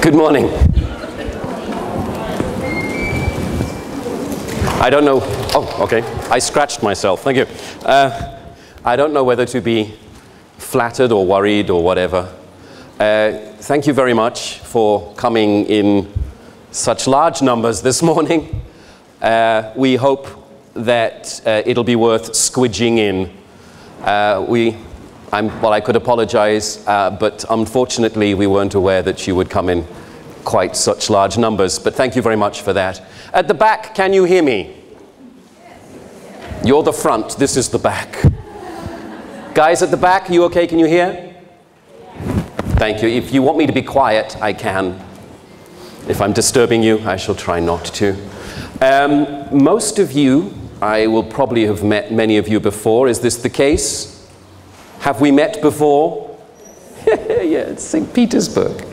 Good morning. I don't know. Oh, okay. I scratched myself. Thank you. I don't know whether to be flattered or worried or whatever. Thank you very much for coming in such large numbers this morning. We hope that it'll be worth squidging in. Well, I could apologize, but unfortunately we weren't aware that you would come in quite such large numbers, but thank you very much for that. At the back, can you hear me? You're the front, this is the back. Guys at the back, you okay, can you hear? Thank you. If you want me to be quiet, I can. If I'm disturbing you, I shall try not to. Most of you, I will probably have met many of you before. Is this the case? Have we met before? Yeah, it's St. Petersburg.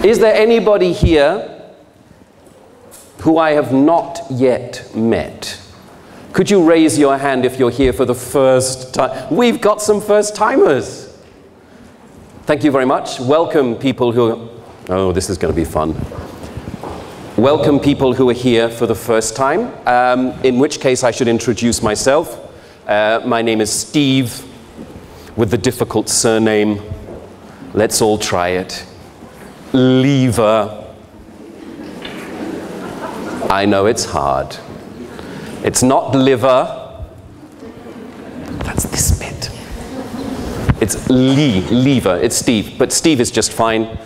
Is there anybody here who I have not yet met? Could you raise your hand if you're here for the first time? We've got some first-timers. Thank you very much. Welcome people who are... Oh, this is going to be fun. Welcome people who are here for the first time, in which case I should introduce myself. My name is Steve, with the difficult surname. Let's all try it. Lever. I know it's hard. It's not liver. That's this bit. It's lever. It's Steve. But Steve is just fine.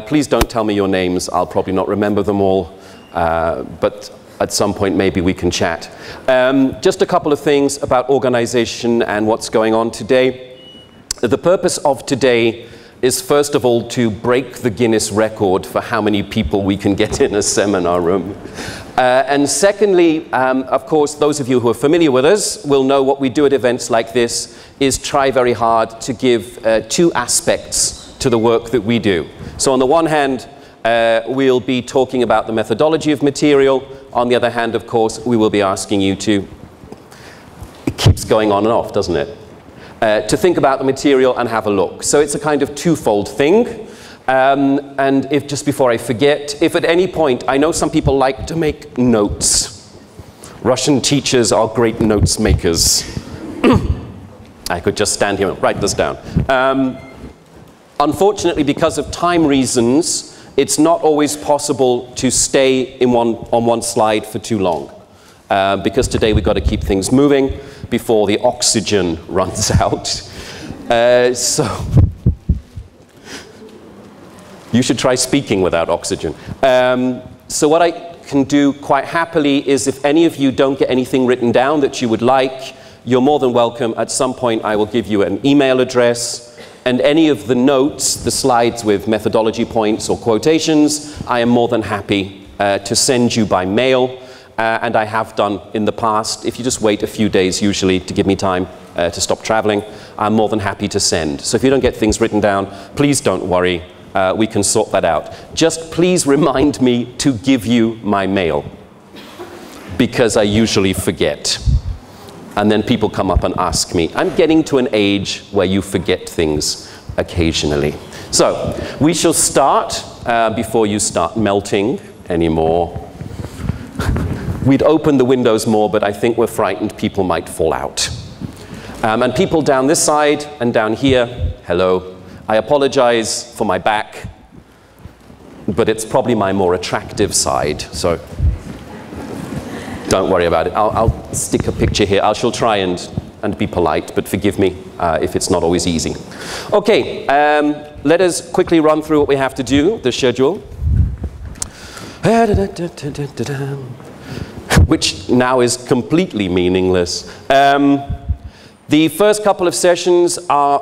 Please don't tell me your names. I'll probably not remember them all. But at some point, maybe we can chat. Just a couple of things about organization and what's going on today. The purpose of today is, first of all, to break the Guinness record for how many people we can get in a seminar room. And secondly, of course, those of you who are familiar with us will know what we do at events like this is try very hard to give two aspects to the work that we do. So on the one hand, we'll be talking about the methodology of material. On the other hand, of course, we will be asking you to... It keeps going on and off, doesn't it? To think about the material and have a look. So it's a kind of twofold thing. And if just before I forget, if at any point, I know some people like to make notes. Russian teachers are great notes makers. I could just stand here and write this down. Unfortunately, because of time reasons, it's not always possible to stay on one slide for too long. Because today we've got to keep things moving before the oxygen runs out. So you should try speaking without oxygen. So what I can do quite happily is, if any of you don't get anything written down that you would like, you're more than welcome. At some point I will give you an email address, and any of the notes, the slides with methodology points or quotations, I am more than happy to send you by mail. And I have done in the past. If you just wait a few days usually to give me time to stop traveling, I'm more than happy to send. So if you don't get things written down, please don't worry. We can sort that out. Just please remind me to give you my mail, because I usually forget. And then people come up and ask me. I'm getting to an age where you forget things occasionally. So we shall start before you start melting anymore. We'd open the windows more, but I think we're frightened people might fall out. And people down this side and down here, hello. I apologize for my back, but it's probably my more attractive side, so don't worry about it. I'll stick a picture here. I shall try and be polite, but forgive me if it's not always easy. Okay, let us quickly run through what we have to do, the schedule. Which now is completely meaningless. The first couple of sessions are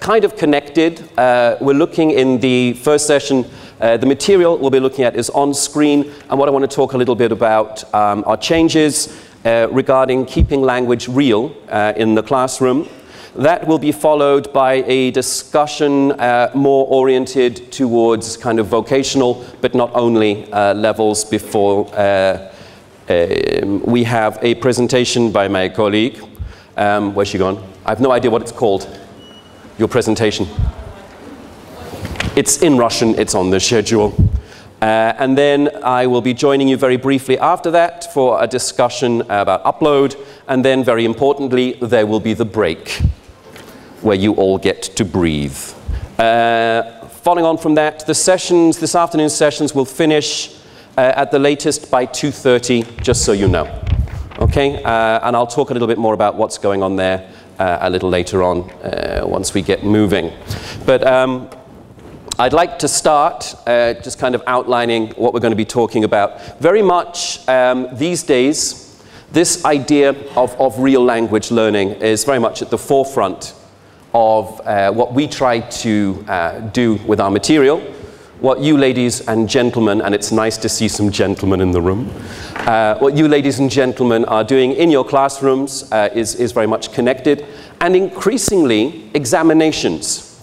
kind of connected. We're looking in the first session, the material we'll be looking at is on screen, and what I want to talk a little bit about are changes regarding keeping language real in the classroom. That will be followed by a discussion more oriented towards kind of vocational, but not only levels before we have a presentation by my colleague. Where's she gone? I have no idea what it's called. Your presentation. It's in Russian, it's on the schedule. And then I will be joining you very briefly after that for a discussion about upload, and then very importantly, there will be the break, where you all get to breathe. Following on from that, the sessions, this afternoon's sessions will finish at the latest by 2:30, just so you know. Okay, and I'll talk a little bit more about what's going on there a little later on once we get moving. But I'd like to start just kind of outlining what we're going to be talking about. Very much these days, this idea of real language learning is very much at the forefront of what we try to do with our material. What you ladies and gentlemen, and it's nice to see some gentlemen in the room, what you ladies and gentlemen are doing in your classrooms is very much connected, and increasingly examinations.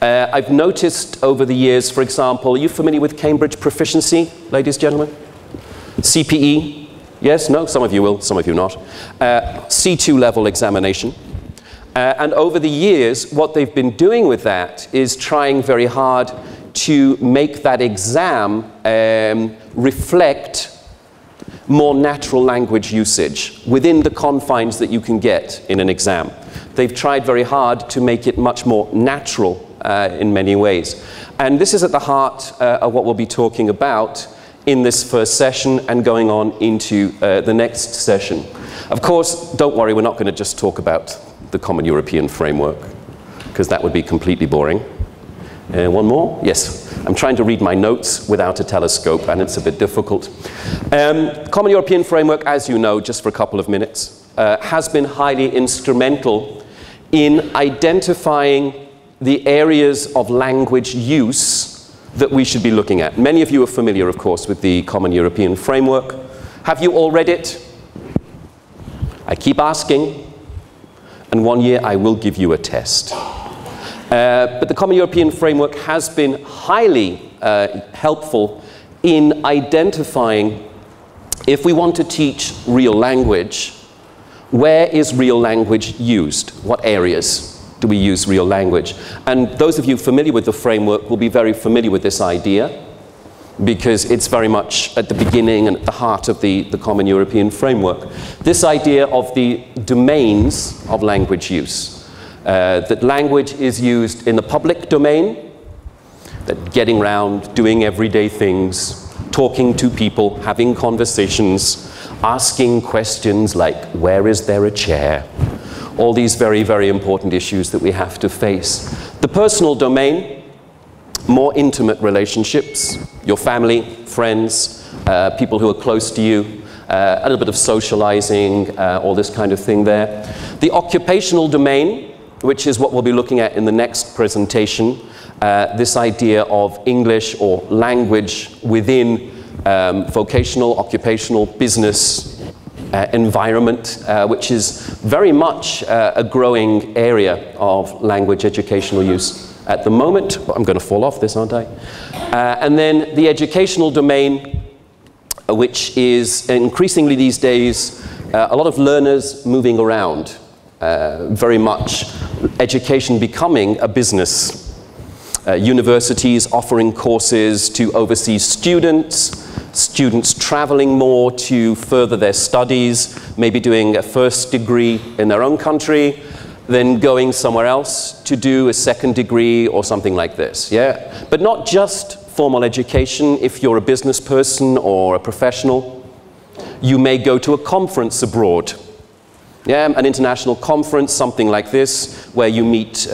I've noticed over the years, for example, are you familiar with Cambridge Proficiency, ladies and gentlemen? CPE? Yes? No? Some of you will, some of you not. C2 level examination. And over the years, what they've been doing with that is trying very hard to make that exam reflect more natural language usage within the confines that you can get in an exam. They've tried very hard to make it much more natural in many ways. And this is at the heart of what we'll be talking about in this first session and going on into the next session. Of course, don't worry, we're not going to just talk about the Common European Framework, because that would be completely boring. One more? Yes. I'm trying to read my notes without a telescope, and it's a bit difficult. Common European Framework, as you know, just for a couple of minutes, has been highly instrumental in identifying the areas of language use that we should be looking at. Many of you are familiar, of course, with the Common European Framework. Have you all read it? I keep asking, and one year I will give you a test. But the Common European Framework has been highly helpful in identifying, if we want to teach real language, where is real language used? What areas do we use real language? And those of you familiar with the framework will be very familiar with this idea, because it's very much at the beginning and at the heart of the Common European Framework. This idea of the domains of language use. That language is used in the public domain, that getting around, doing everyday things, talking to people, having conversations, asking questions like, where is there a chair? All these very, very important issues that we have to face. The personal domain, more intimate relationships, your family, friends, people who are close to you, a little bit of socializing, all this kind of thing there. The occupational domain, which is what we'll be looking at in the next presentation, this idea of English or language within vocational, occupational, business environment, which is very much a growing area of language educational use at the moment. I'm going to fall off this, aren't I? And then the educational domain, which is increasingly these days a lot of learners moving around. Very much education becoming a business. Universities offering courses to overseas students, students traveling more to further their studies, maybe doing a first degree in their own country, then going somewhere else to do a second degree or something like this, yeah? But not just formal education. If you're a business person or a professional, you may go to a conference abroad. Yeah, an international conference, something like this, where you meet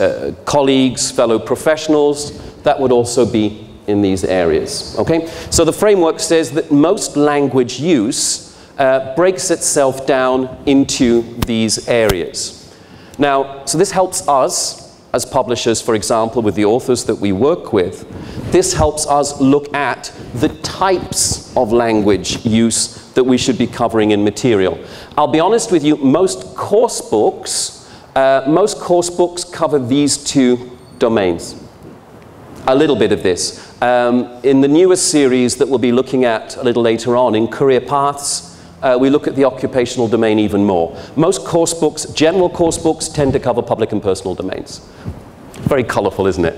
colleagues, fellow professionals. That would also be in these areas, okay? So the framework says that most language use breaks itself down into these areas. Now, so this helps us, as publishers, for example, with the authors that we work with, this helps us look at the types of language use that we should be covering in material. I'll be honest with you, most course books cover these two domains. A little bit of this. In the newest series that we'll be looking at a little later on, in Career Paths, we look at the occupational domain even more. Most course books, general course books, tend to cover public and personal domains. Very colourful, isn't it?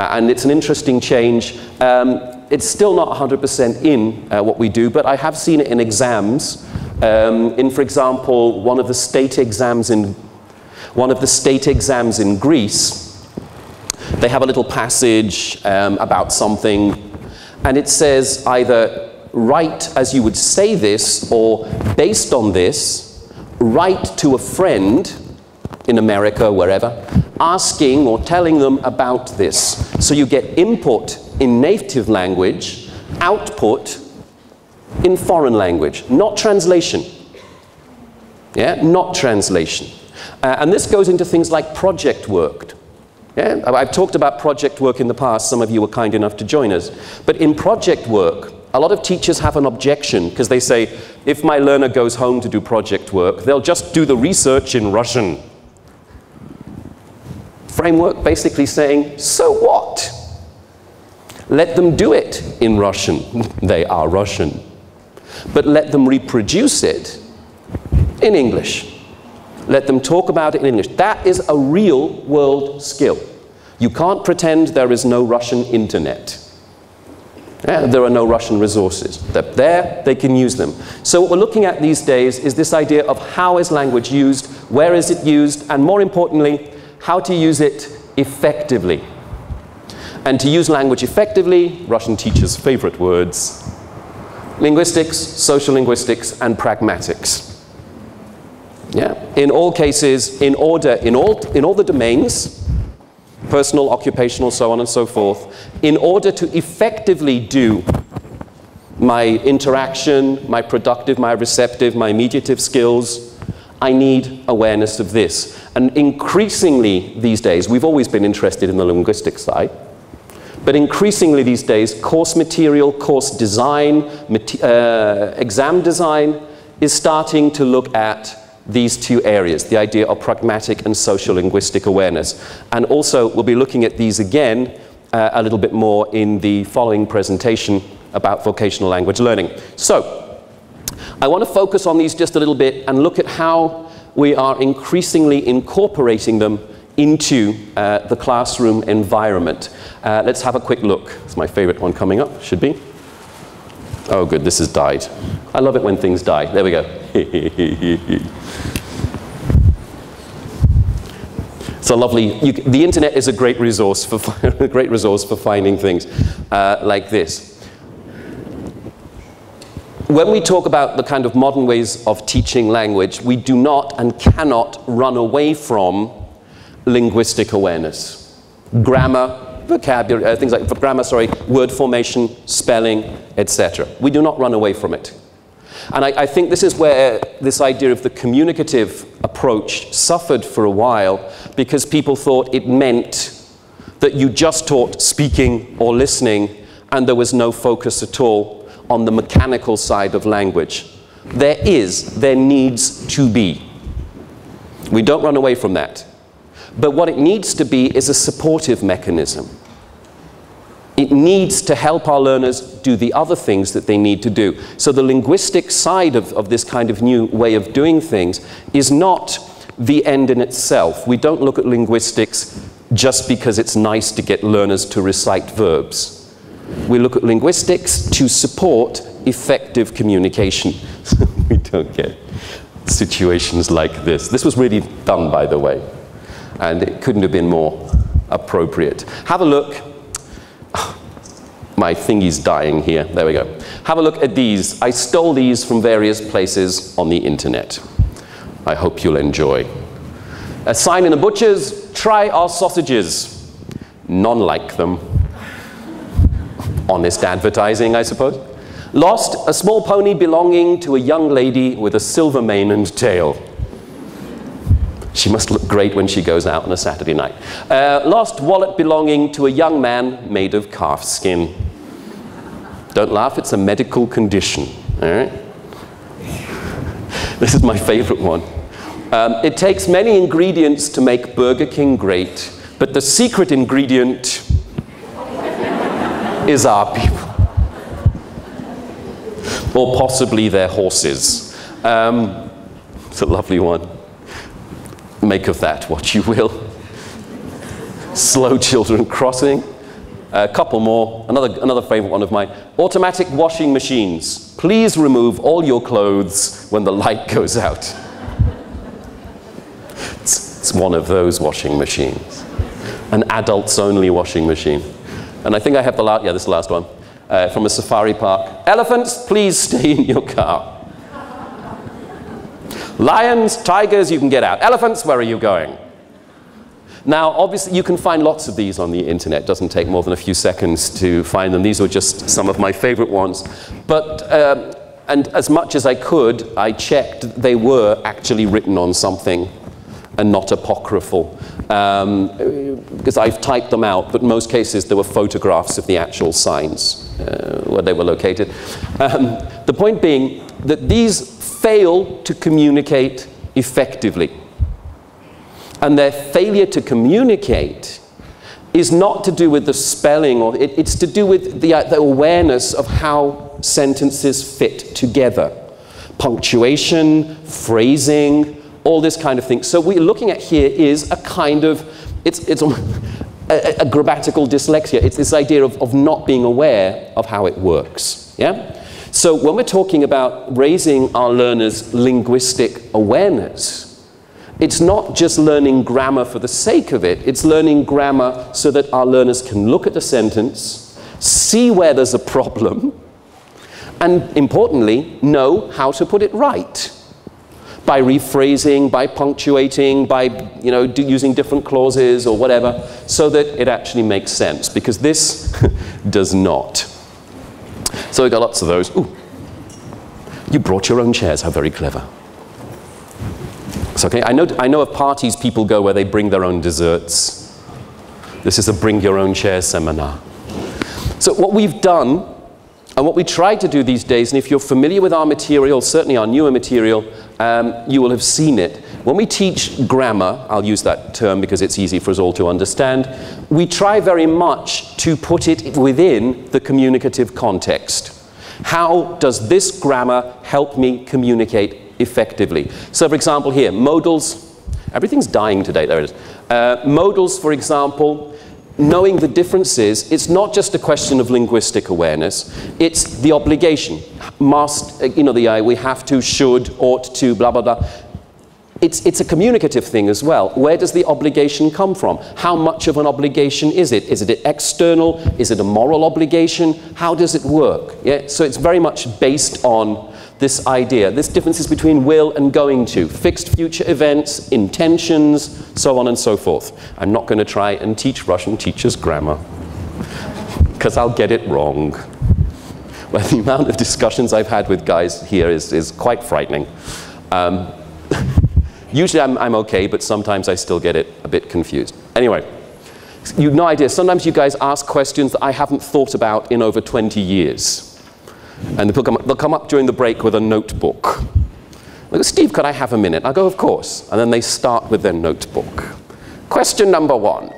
And it's an interesting change. It's still not 100% in what we do, but I have seen it in exams. For example, one of the state exams in Greece, they have a little passage about something, and it says either write as you would say this, or based on this, write to a friend in America, wherever, asking or telling them about this. So you get input in native language, output in foreign language, not translation. Yeah, not translation. And this goes into things like project work. Yeah? I've talked about project work in the past. Some of you were kind enough to join us. But in project work, a lot of teachers have an objection because they say, if my learner goes home to do project work, they'll just do the research in Russian. Framework basically saying, so what? Let them do it in Russian. They are Russian. But let them reproduce it in English. Let them talk about it in English. That is a real world skill. You can't pretend there is no Russian internet. Yeah, there are no Russian resources. They're there, they can use them. So what we're looking at these days is this idea of how is language used, where is it used, and more importantly, how to use it effectively. And to use language effectively, Russian teachers' favorite words, linguistics, social linguistics, and pragmatics. Yeah? In all cases, in all the domains, personal, occupational, so on and so forth, in order to effectively do my interaction, my productive, my receptive, my mediative skills, I need awareness of this. And increasingly these days, we've always been interested in the linguistic side, but increasingly these days, course material, course design, exam design is starting to look at these two areas, the idea of pragmatic and social linguistic awareness. And also, we'll be looking at these again a little bit more in the following presentation about vocational language learning. So, I want to focus on these just a little bit and look at how we are increasingly incorporating them into the classroom environment. Let's have a quick look. It's my favorite one coming up, should be. Oh good, this has died. I love it when things die. There we go. It's a lovely, the internet is a great resource for, finding things like this. When we talk about the kind of modern ways of teaching language, we do not and cannot run away from linguistic awareness. Grammar, vocabulary, things like grammar, word formation, spelling, etc. We do not run away from it. And I think this is where this idea of the communicative approach suffered for a while, because people thought it meant that you just taught speaking or listening and there was no focus at all on the mechanical side of language. There needs to be. We don't run away from that. But what it needs to be is a supportive mechanism. It needs to help our learners do the other things that they need to do. So the linguistic side of this kind of new way of doing things is not the end in itself. We don't look at linguistics just because it's nice to get learners to recite verbs. We look at linguistics to support effective communication. We don't get situations like this. This was really done, by the way, and it couldn't have been more appropriate. Have a look. My thingy's dying here. There we go. Have a look at these. I stole these from various places on the internet. I hope you'll enjoy. A sign in the butcher's, try our sausages. None like them. Honest advertising, I suppose. Lost, a small pony belonging to a young lady with a silver mane and tail. She must look great when she goes out on a Saturday night. Lost wallet belonging to a young man made of calf skin. Don't laugh, it's a medical condition. All right? This is my favorite one. It takes many ingredients to make Burger King great, but the secret ingredient is our people. Or possibly their horses. It's a lovely one. Make of that what you will. Slow children crossing. A couple more. Another favorite one of mine. Automatic washing machines. Please remove all your clothes when the light goes out. It's one of those washing machines. An adults-only washing machine. And I think I have the last, yeah, this is the last one. From a safari park. Elephants, please stay in your car. Lions, tigers, you can get out. Elephants, where are you going? Now, obviously, you can find lots of these on the internet. It doesn't take more than a few seconds to find them. These were just some of my favorite ones. But, and as much as I could, I checked they were actually written on something and not apocryphal. Because I've typed them out, but in most cases there were photographs of the actual signs where they were located. The point being that these fail to communicate effectively. And their failure to communicate is not to do with the spelling, or it's to do with the awareness of how sentences fit together. Punctuation, phrasing, all this kind of thing. So what we're looking at here is a kind of, it's a grammatical dyslexia. It's this idea of not being aware of how it works. Yeah? So when we're talking about raising our learners' linguistic awareness, it's not just learning grammar for the sake of it. It's learning grammar so that our learners can look at the sentence, see where there's a problem, and importantly, know how to put it right. By rephrasing, by punctuating, by using different clauses or whatever, so that it actually makes sense, because this does not. So we've got lots of those. Ooh, you brought your own chairs, how very clever. It's okay, I know of parties people go where they bring their own desserts. This is a bring your own chair seminar. So what we've done, and what we try to do these days, and if you're familiar with our material, certainly our newer material, you will have seen it. When we teach grammar, I'll use that term because it's easy for us all to understand, we try very much to put it within the communicative context. How does this grammar help me communicate effectively? So for example here, modals, everything's dying today, there it is. Modals, for example, knowing the differences, it's not just a question of linguistic awareness, it's the obligation. Must, we have to, should, ought to, blah, blah, blah. It's a communicative thing as well. Where does the obligation come from? How much of an obligation is it? Is it external? Is it a moral obligation? How does it work? Yeah? So it's very much based on this idea. This differences between will and going to. Fixed future events, intentions, so on and so forth. I'm not going to try and teach Russian teachers grammar, because I'll get it wrong. Well, the amount of discussions I've had with guys here is quite frightening. Usually I'm okay, but sometimes I still get it a bit confused. Anyway, you've no idea. Sometimes you guys ask questions that I haven't thought about in over 20 years. And they'll come up during the break with a notebook. They go, Steve, could I have a minute? I'll go, of course. And then they start with their notebook. Question number 1.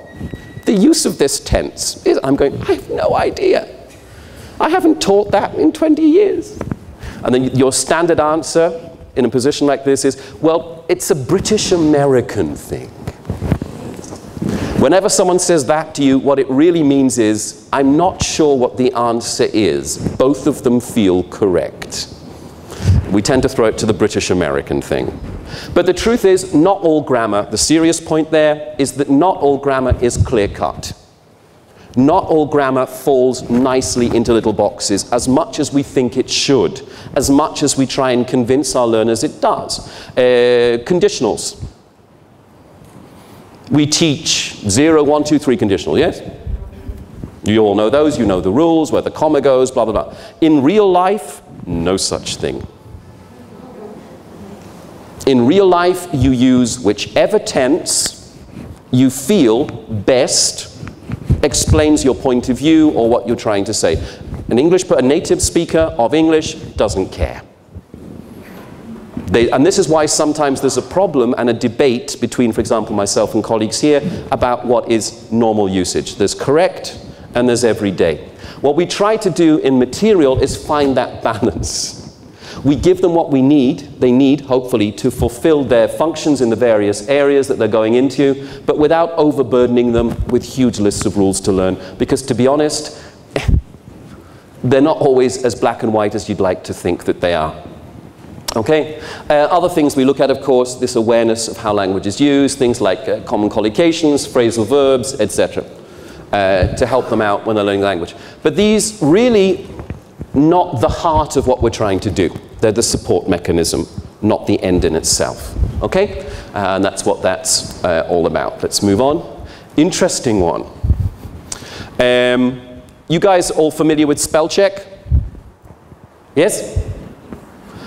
The use of this tense is, I'm going, I have no idea. I haven't taught that in 20 years. And then your standard answer in a position like this is, well, it's a British-American thing. Whenever someone says that to you, what it really means is, I'm not sure what the answer is. Both of them feel correct. We tend to throw it to the British-American thing. But the truth is, not all grammar, the serious point there is that not all grammar is clear-cut. Not all grammar falls nicely into little boxes as much as we think it should, as much as we try and convince our learners it does. Conditionals. We teach 0, 1, 2, 3 conditional, yes? You all know those, you know the rules, where the comma goes, blah, blah, blah. In real life, no such thing. In real life, you use whichever tense you feel best explains your point of view or what you're trying to say. A native speaker of English doesn't care. And this is why sometimes there's a problem and a debate between, for example, myself and colleagues here about what is normal usage. There's correct and there's everyday. What we try to do in material is find that balance. We give them what they need, hopefully, to fulfill their functions in the various areas that they're going into, but without overburdening them with huge lists of rules to learn. Because to be honest, they're not always as black and white as you'd like to think that they are. Okay? Other things we look at, of course, this awareness of how language is used, things like common collocations, phrasal verbs, etc., to help them out when they're learning language. But these really not the heart of what we're trying to do. They're the support mechanism, not the end in itself. Okay? And that's what that's all about. Let's move on. Interesting one. You guys all familiar with spell check? Yes?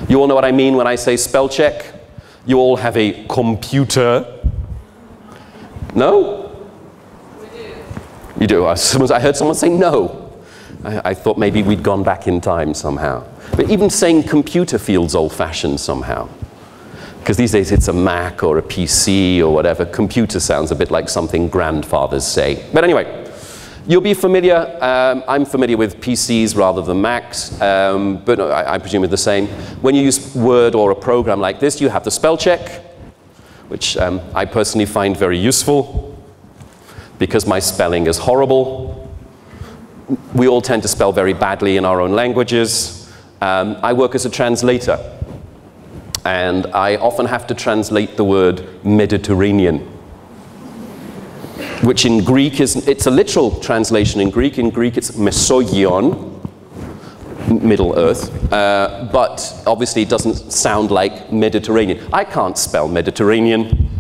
You all know what I mean when I say spell check? You all have a computer. No? We do. You do? I heard someone say no. I thought maybe we'd gone back in time somehow. But even saying computer feels old-fashioned somehow. Because these days it's a Mac or a PC or whatever. Computer sounds a bit like something grandfathers say. But anyway, you'll be familiar. I'm familiar with PCs rather than Macs, but I presume it's the same. When you use Word or a program like this, you have the spell check, which I personally find very useful because my spelling is horrible. We all tend to spell very badly in our own languages. I work as a translator, and I often have to translate the word Mediterranean, which in Greek it's a literal translation in Greek. In Greek it's Mesogion, Middle Earth, but obviously it doesn't sound like Mediterranean. I can't spell Mediterranean.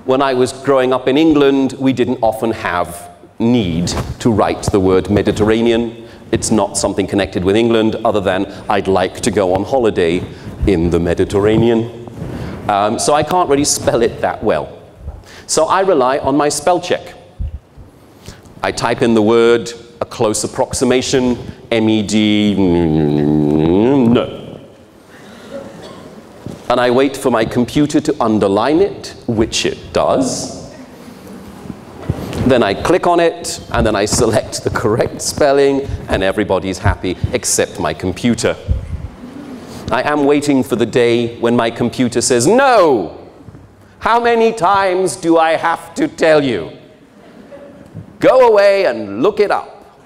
When I was growing up in England, we didn't often have need to write the word Mediterranean. It's not something connected with England other than I'd like to go on holiday in the Mediterranean. So I can't really spell it that well. So I rely on my spell check. I type in the word, a close approximation, MED, no. And I wait for my computer to underline it, which it does. Then I click on it, and then I select the correct spelling, and everybody's happy except my computer. I am waiting for the day when my computer says, no! How many times do I have to tell you? Go away and look it up.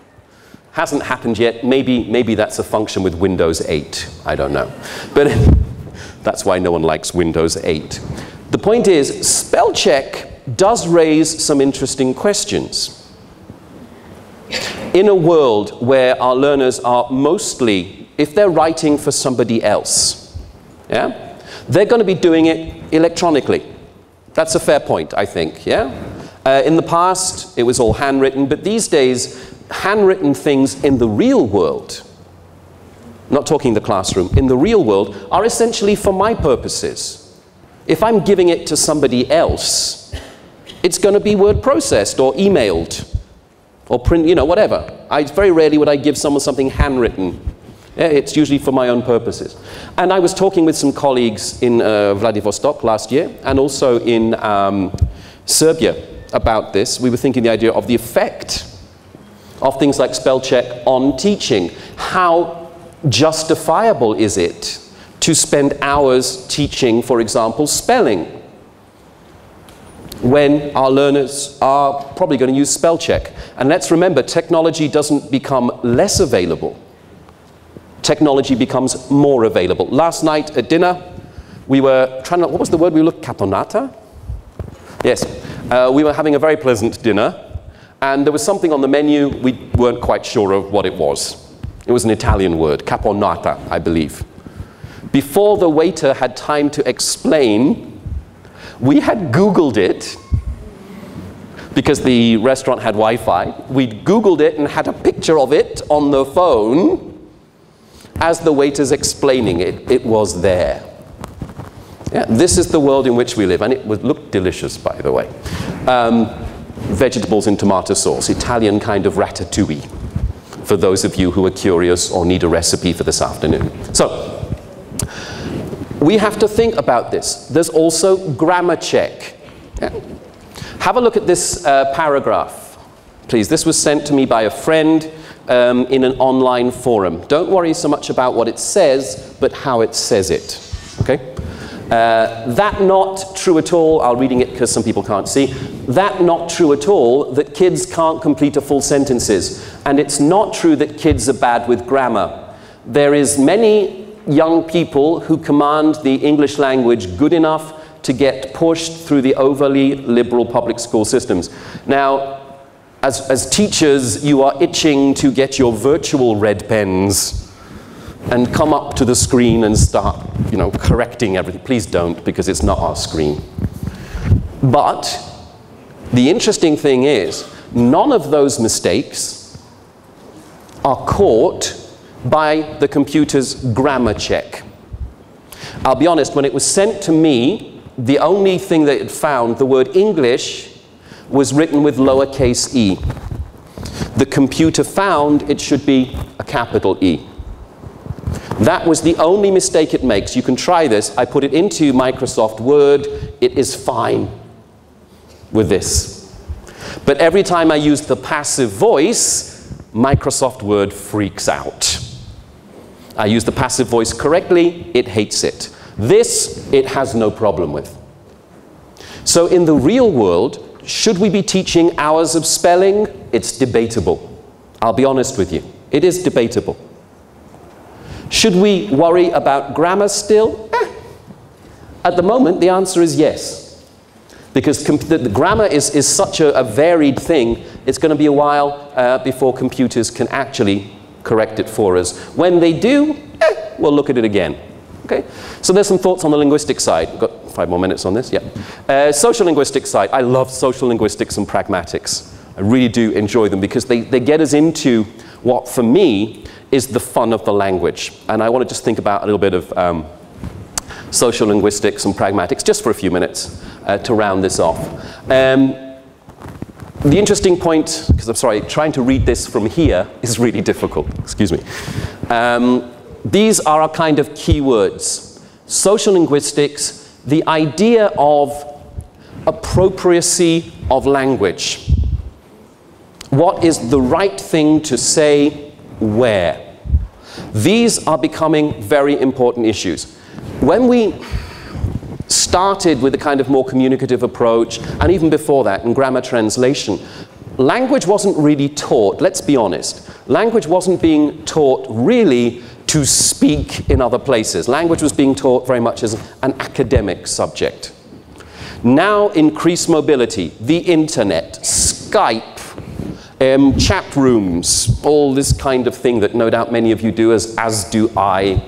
Hasn't happened yet. Maybe that's a function with Windows 8. I don't know. But that's why no one likes Windows 8. The point is, spell check does raise some interesting questions. In a world where our learners are mostly, if they're writing for somebody else, yeah, they're going to be doing it electronically. That's a fair point, I think, yeah? In the past, it was all handwritten, but these days, handwritten things in the real world, not talking the classroom, in the real world, are essentially for my purposes. If I'm giving it to somebody else, it's going to be word processed or emailed or print, you know, whatever. Very rarely would I give someone something handwritten. Yeah, it's usually for my own purposes. And I was talking with some colleagues in Vladivostok last year and also in Serbia about this. We were thinking the idea of the effect of things like spell check on teaching. How justifiable is it to spend hours teaching, for example, spelling, when our learners are probably going to use spell check? And let's remember, technology doesn't become less available. Technology becomes more available. Last night at dinner, we were trying to, what was the word we looked, caponata? Yes, we were having a very pleasant dinner, and there was something on the menu we weren't quite sure of what it was. It was an Italian word, caponata, I believe. Before the waiter had time to explain, we had Googled it, because the restaurant had Wi-Fi. We'd Googled it and had a picture of it on the phone. As the waiter's explaining it, it was there. Yeah, this is the world in which we live, and it looked delicious, by the way. Vegetables in tomato sauce, Italian kind of ratatouille, for those of you who are curious or need a recipe for this afternoon. So, we have to think about this. There's also grammar check. Yeah. Have a look at this paragraph, please. This was sent to me by a friend in an online forum. Don't worry so much about what it says, but how it says it. Okay? That not true at all. I'm reading it because some people can't see. That not true at all, that kids can't complete a full sentences. And it's not true that kids are bad with grammar. There is many young people who command the English language good enough to get pushed through the overly liberal public school systems. Now, as teachers, you are itching to get your virtual red pens and come up to the screen and start, you know, correcting everything. Please don't, because it's not our screen. But the interesting thing is, none of those mistakes are caught by the computer's grammar check. I'll be honest, when it was sent to me, the only thing that it found, the word English, was written with lowercase e. The computer found it should be a capital E. That was the only mistake it makes. You can try this. I put it into Microsoft Word. It is fine with this. But every time I use the passive voice, Microsoft Word freaks out. I use the passive voice correctly, it hates it. This, it has no problem with. So in the real world, should we be teaching hours of spelling? It's debatable. I'll be honest with you. It is debatable. Should we worry about grammar still? At the moment, the answer is yes. Because the grammar is such a varied thing, it's going to be a while before computers can actually correct it for us. When they do, we'll look at it again. Okay? So there's some thoughts on the linguistic side. We've got 5 more minutes on this, yeah. Social linguistic side. I love social linguistics and pragmatics. I really do enjoy them because they get us into what, for me, is the fun of the language. And I want to just think about a little bit of social linguistics and pragmatics just for a few minutes to round this off. The interesting point, because I'm sorry, trying to read this from here is really difficult. Excuse me. These are our kind of keywords. Social linguistics, the idea of appropriacy of language. What is the right thing to say where? These are becoming very important issues. When we started with a kind of more communicative approach, and even before that in grammar translation, language wasn't really taught, let's be honest. Language wasn't being taught really to speak in other places. Language was being taught very much as an academic subject. Now, increased mobility, the internet, Skype, chat rooms, all this kind of thing that no doubt many of you do, as do I.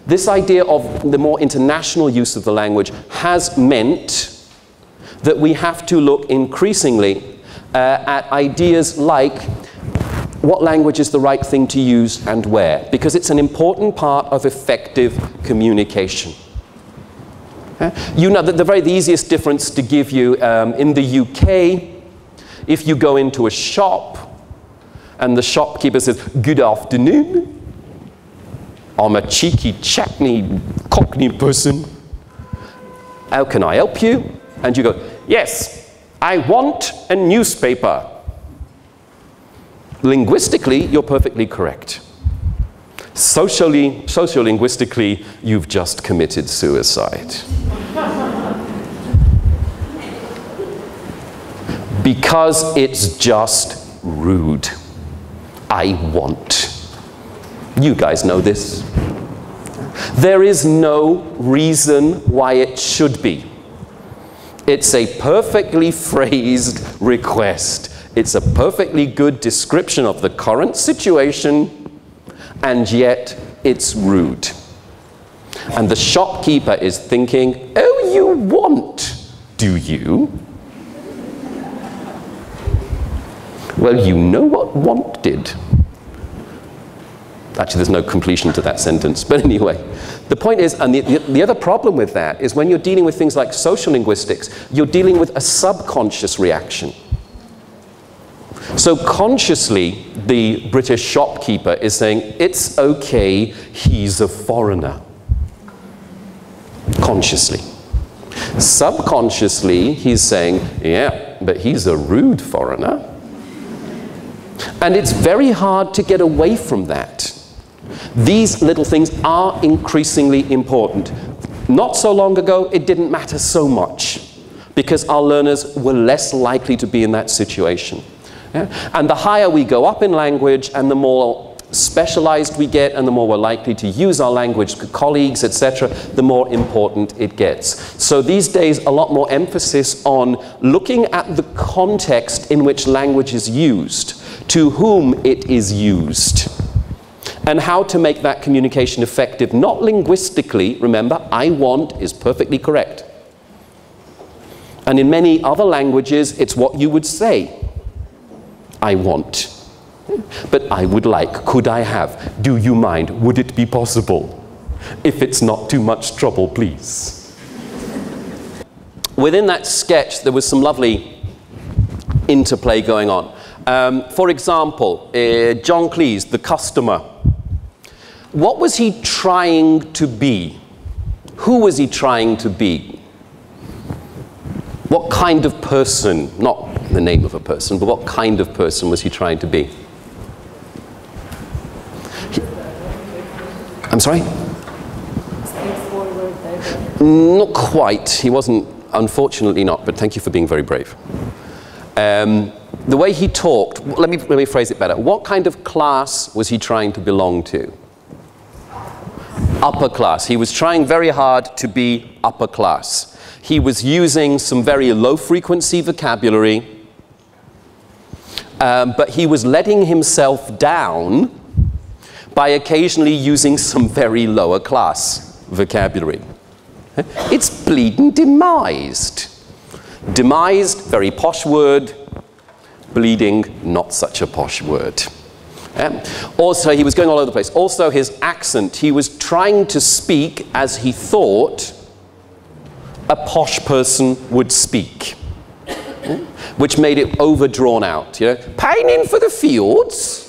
This idea of the more international use of the language has meant that we have to look increasingly at ideas like what language is the right thing to use and where, because it's an important part of effective communication. You know, the easiest difference to give you in the UK, if you go into a shop and the shopkeeper says, "Good afternoon, I'm a cheeky, chatty, cockney person. How can I help you?" And you go, "Yes, I want a newspaper." Linguistically, you're perfectly correct. Sociolinguistically, you've just committed suicide. Because it's just rude. I want. You guys know this. There is no reason why it should be. It's a perfectly phrased request. It's a perfectly good description of the current situation, and yet it's rude. And the shopkeeper is thinking, "Oh, you want, do you? Well, you know what want did." Actually, there's no completion to that sentence, but anyway. The point is, and the other problem with that is when you're dealing with things like social linguistics, you're dealing with a subconscious reaction. So consciously, the British shopkeeper is saying, "It's okay, he's a foreigner." Consciously. Subconsciously, he's saying, "Yeah, but he's a rude foreigner." And it's very hard to get away from that. These little things are increasingly important. Not so long ago, it didn't matter so much, because our learners were less likely to be in that situation. Yeah? And the higher we go up in language, and the more specialized we get, and the more we're likely to use our language to colleagues, etc., the more important it gets. So these days, a lot more emphasis on looking at the context in which language is used, to whom it is used, and how to make that communication effective, not linguistically. Remember, I want is perfectly correct. And in many other languages, it's what you would say. I want. But I would like, could I have, do you mind, would it be possible? If it's not too much trouble, please. Within that sketch, there was some lovely interplay going on. For example, John Cleese, the customer. What was he trying to be? Who was he trying to be? What kind of person, not the name of a person, but what kind of person was he trying to be? I'm sorry? Not quite. He wasn't, unfortunately not, but thank you for being very brave. The way he talked, let me phrase it better. What kind of class was he trying to belong to? Upper class. He was trying very hard to be upper class. He was using some very low-frequency vocabulary, but he was letting himself down by occasionally using some very lower class vocabulary. It's bleeding demised. Demised, very posh word. Bleeding, not such a posh word. Also, he was going all over the place. Also, his accent. He was trying to speak as he thought a posh person would speak, which made it overdrawn out. You know, pining for the fields?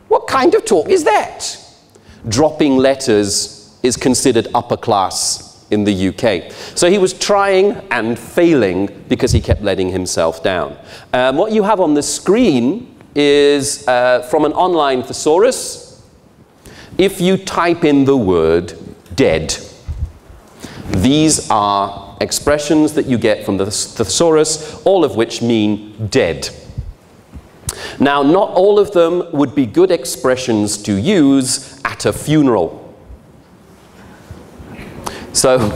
What kind of talk is that? Dropping letters is considered upper class in the UK. So he was trying and failing because he kept letting himself down. What you have on the screen is from an online thesaurus. If you type in the word dead, these are expressions that you get from the thesaurus, all of which mean dead. Now, not all of them would be good expressions to use at a funeral. So,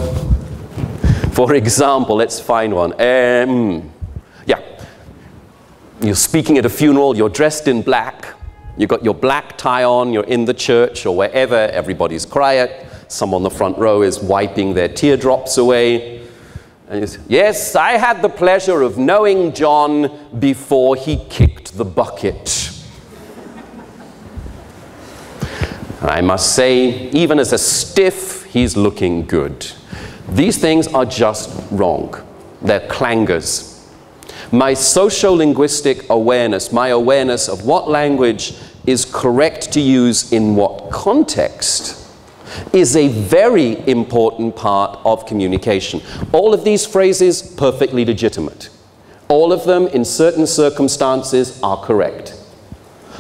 for example, let's find one. Yeah, you're speaking at a funeral, you're dressed in black, you've got your black tie on, you're in the church or wherever, everybody's quiet, someone on the front row is wiping their teardrops away. And you say, yes, I had the pleasure of knowing John before he kicked the bucket. And I must say, even as a stiff, he's looking good. These things are just wrong. They're clangers. My socio-linguistic awareness, my awareness of what language is correct to use in what context, is a very important part of communication. All of these phrases, perfectly legitimate. All of them, in certain circumstances, are correct.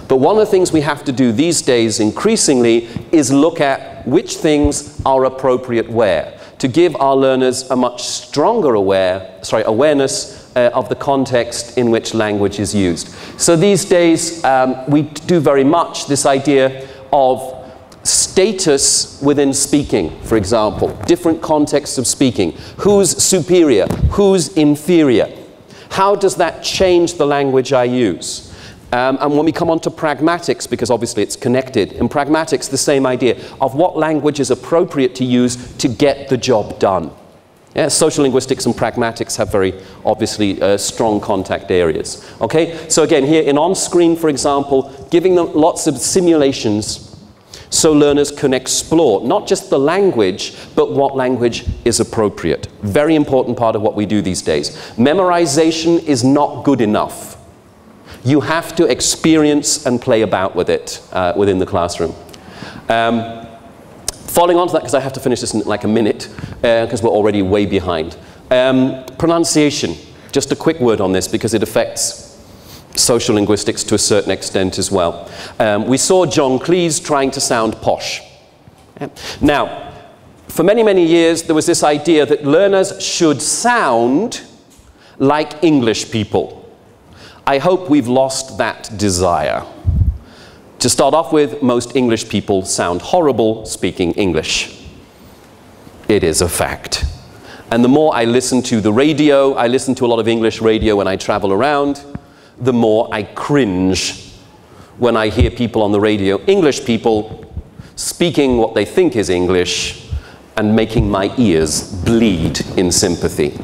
But one of the things we have to do these days, increasingly, is look at which things are appropriate where, to give our learners a much stronger awareness of the context in which language is used. So these days, we do very much this idea of status within speaking, for example, different contexts of speaking. Who's superior? Who's inferior? How does that change the language I use? And when we come on to pragmatics, because obviously it's connected, in pragmatics the same idea of what language is appropriate to use to get the job done. Yeah, social linguistics and pragmatics have very obviously strong contact areas. Okay, so again here in on-screen, for example, giving them lots of simulations so learners can explore not just the language, but what language is appropriate. Very important part of what we do these days. Memorization is not good enough. You have to experience and play about with it within the classroom. Following on to that, because I have to finish this in like a minute, because we're already way behind. Pronunciation. Just a quick word on this, because it affects social linguistics to a certain extent as well. We saw John Cleese trying to sound posh. Yeah. Now, for many, many years, there was this idea that learners should sound like English people. I hope we've lost that desire. To start off with, most English people sound horrible speaking English. It is a fact. And the more I listen to the radio, I listen to a lot of English radio when I travel around, the more I cringe when I hear people on the radio, English people, speaking what they think is English and making my ears bleed in sympathy.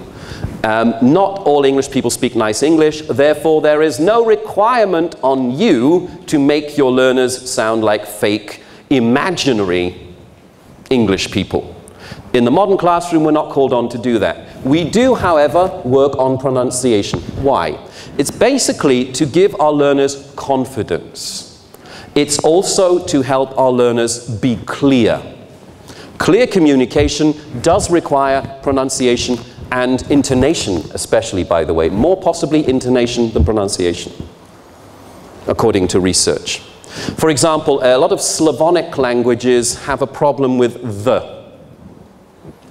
Not all English people speak nice English, therefore there is no requirement on you to make your learners sound like fake, imaginary English people. In the modern classroom, we're not called on to do that. We do, however, work on pronunciation. Why? It's basically to give our learners confidence. It's also to help our learners be clear. Clear communication does require pronunciation and intonation, especially, by the way. More possibly intonation than pronunciation, according to research. For example, a lot of Slavonic languages have a problem with the.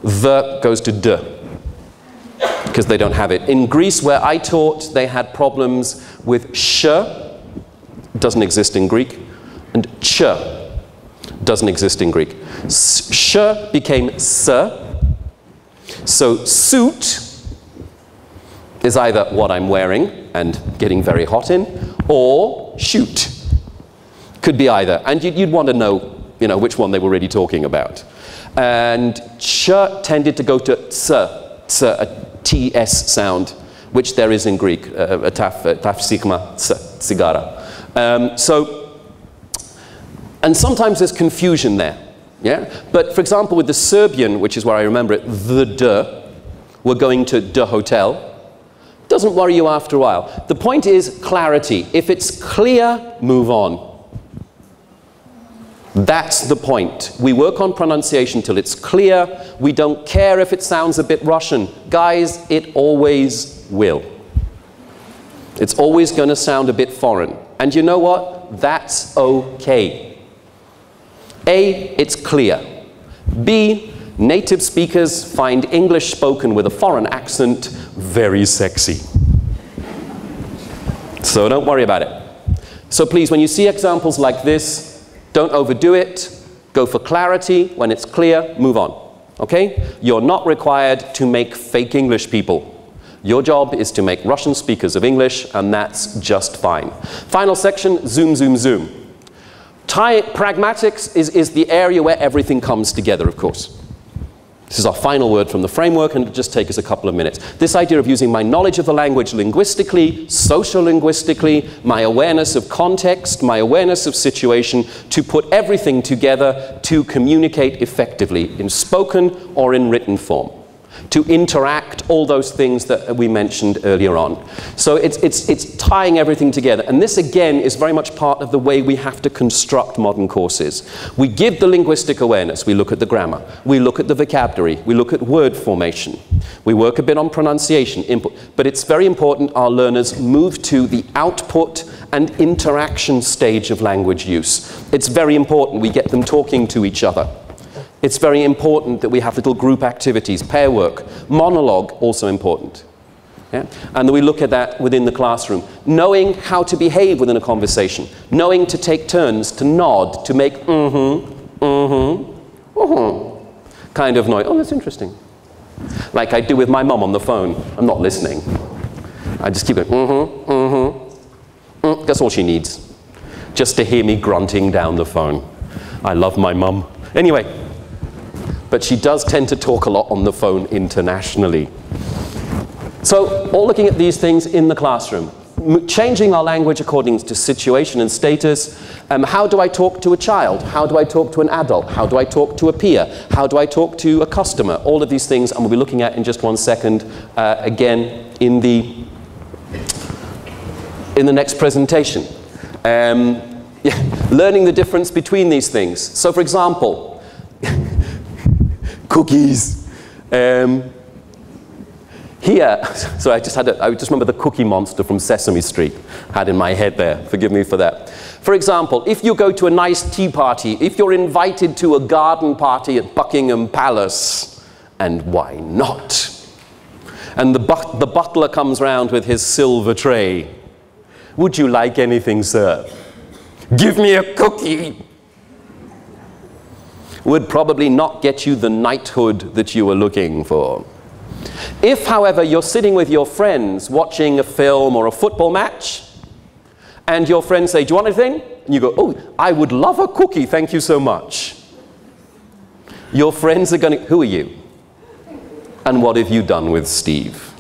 The goes to d, because they don't have it. In Greece, where I taught, they had problems with sh, doesn't exist in Greek, and ch, doesn't exist in Greek. Sh became s, so suit is either what I'm wearing and getting very hot in, or shoot. Could be either, and you'd want to know, which one they were really talking about. And ch tended to go to ts, a ts sound, which there is in Greek, a taf sigma, ts, cigara. And sometimes there's confusion there, yeah? But for example, with the Serbian, which is where I remember it, the d, we're going to d hotel, doesn't worry you after a while. The point is clarity. If it's clear, move on. That's the point. We work on pronunciation till it's clear. We don't care if it sounds a bit Russian. Guys, it always will. It's always going to sound a bit foreign. And you know what? That's okay. A, it's clear. B, native speakers find English spoken with a foreign accent very sexy. So don't worry about it. So please, when you see examples like this, don't overdo it, go for clarity. When it's clear, move on, okay? You're not required to make fake English people. Your job is to make Russian speakers of English, and that's just fine. Final section, zoom, zoom, zoom. Pragmatics is the area where everything comes together, of course. This is our final word from the framework, and it'll just take us a couple of minutes. This idea of using my knowledge of the language linguistically, social-linguistically, my awareness of context, my awareness of situation, to put everything together to communicate effectively in spoken or in written form. To interact, all those things that we mentioned earlier on. So it's tying everything together. And this, again, is very much part of the way we have to construct modern courses. We give the linguistic awareness. We look at the grammar. We look at the vocabulary. We look at word formation. We work a bit on pronunciation, input. But it's very important our learners move to the output and interaction stage of language use. It's very important we get them talking to each other. It's very important that we have little group activities, pair work, monologue, also important. Yeah? And that we look at that within the classroom. Knowing how to behave within a conversation. Knowing to take turns, to nod, to make kind of noise. Oh, that's interesting. Like I do with my mum on the phone. I'm not listening. I just keep going, That's all she needs. Just to hear me grunting down the phone. I love my mum. Anyway. But she does tend to talk a lot on the phone internationally. So, all looking at these things in the classroom. Changing our language according to situation and status. How do I talk to a child? How do I talk to an adult? How do I talk to a peer? How do I talk to a customer? All of these things, and we'll be looking at in just one second, again, in the next presentation. Learning the difference between these things. So, for example, cookies. Here, so I just remember the Cookie Monster from Sesame Street, had in my head there, forgive me for that. For example, if you go to a nice tea party, if you're invited to a garden party at Buckingham Palace, and why not? And the butler comes round with his silver tray. Would you like anything, sir? Give me a cookie. Would probably not get you the knighthood that you were looking for. If, however, you're sitting with your friends watching a film or a football match, and your friends say, do you want anything? And you go, oh, I would love a cookie, thank you so much. Your friends are going to, who are you? And what have you done with Steve?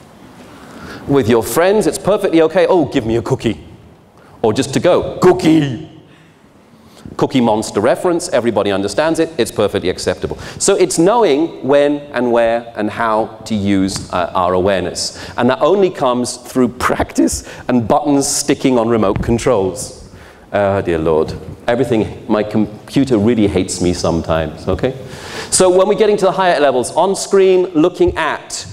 With your friends, it's perfectly okay, oh, give me a cookie. Or just to go, cookie. Cookie Monster reference, everybody understands it, it's perfectly acceptable. So it's knowing when and where and how to use our awareness. And that only comes through practice and buttons sticking on remote controls. Oh dear Lord, everything, my computer really hates me sometimes, okay? So when we're getting to the higher levels, on screen, looking at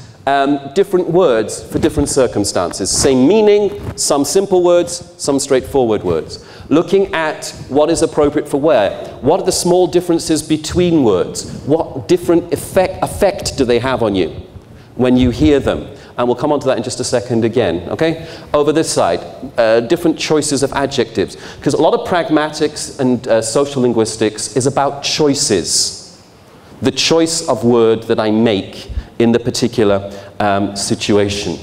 different words for different circumstances. Same meaning, some simple words, some straightforward words. Looking at what is appropriate for where. What are the small differences between words? What different effect do they have on you when you hear them? And we'll come on to that in just a second again, okay? Over this side, different choices of adjectives. Because a lot of pragmatics and social linguistics is about choices. The choice of word that I make in the particular situation.